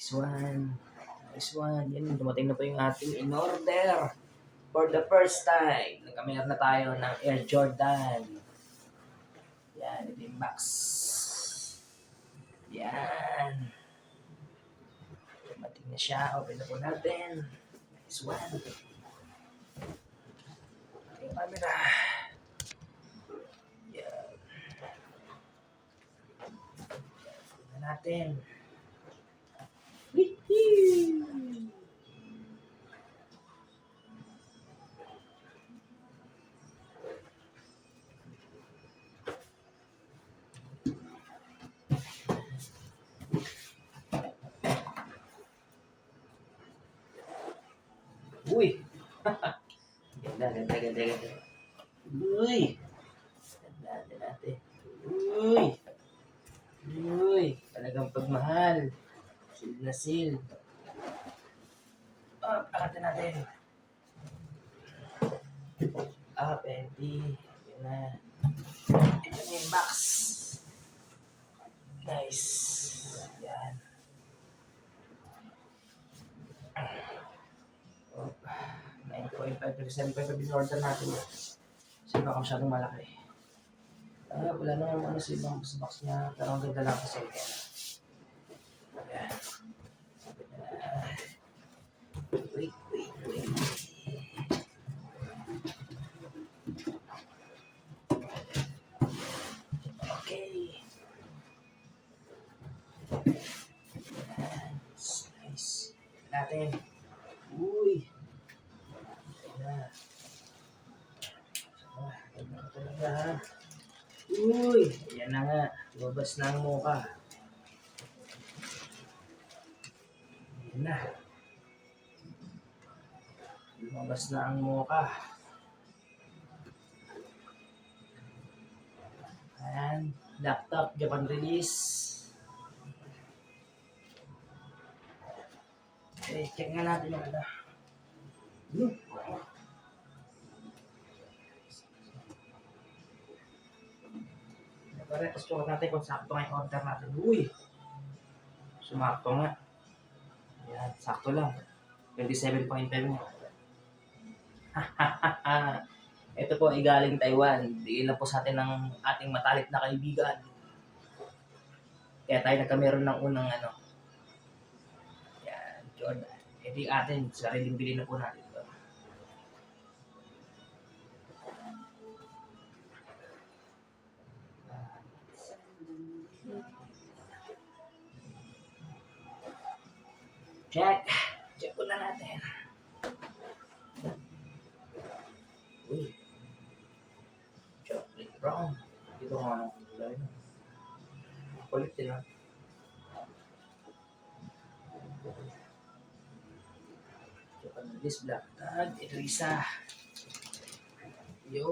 Nice one. Nice one. Yan, dumating na po yung ating in-order. For the first time, nagkamera na tayo ng Air Jordan. Yan, ito yung box. Yan. Dumating na siya. Open na po natin. Nice one. Ito yung camera. Yan. Open na natin. Wee-hee! Uy! Ganda. Uy! Ganda natin. Uy! Talagang pagmahal. Seal na seal. Akata natin. Empty. Yan na. Ito na yung box. Nice. Yan. 9.5% pa yung order natin. Kasi baka masyadong malaki. Wala naman sa ibang box niya. Pero ang ganda lang kasi. Ayan. Wait. Okay. Nice. Natin. Uy. Ganda ka talaga ha. Uy. Ayan na nga. Lumabas na ang mukha. Ayan na. Lumabas na ang mukha. Ayan. Laptop. Japan release. Okay. Check nga natin yung ano. Tapos check natin kung sakto nga yung order natin. Uy! Sumakto nga. Ayan. Sakto lang. 27.5 mo. Ito po ay galing Taiwan. Bigay lang po sa atin ng ating matalik na kaibigan. Kaya tayo nagkameron ng unang ano. Yan, Jordan. Ito yung atin. Sariling bili na po natin. Check. Check po na natin. Uy. Chocolate brown. Ito nga ang kulay. Kulit din ha. This black tag. Ito isa. Yo.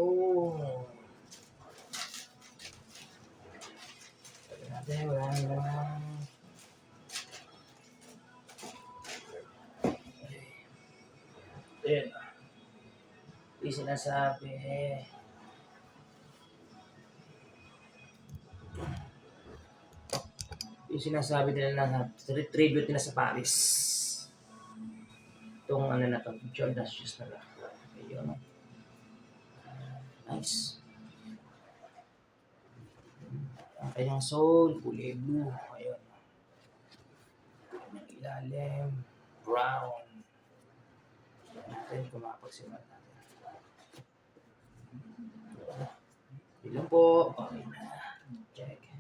Sabi natin. Wala. Ayan. Yung sinasabi nila na tribute nila sa Paris. Itong ano na to, Jordan shoes na lang. Ayun. Nice. Ang kanyang sole, kulay blue. Ayun. Ang ilalim, brown. Natin kumapagsimulan natin. Ilan po? Okay na. Check.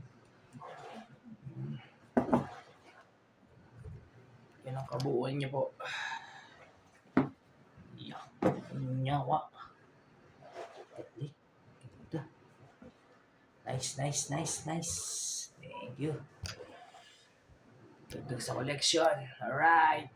Yan ang kabuuan niya po. Nyawa. Nice. Thank you. Tugtog sa collection. Alright.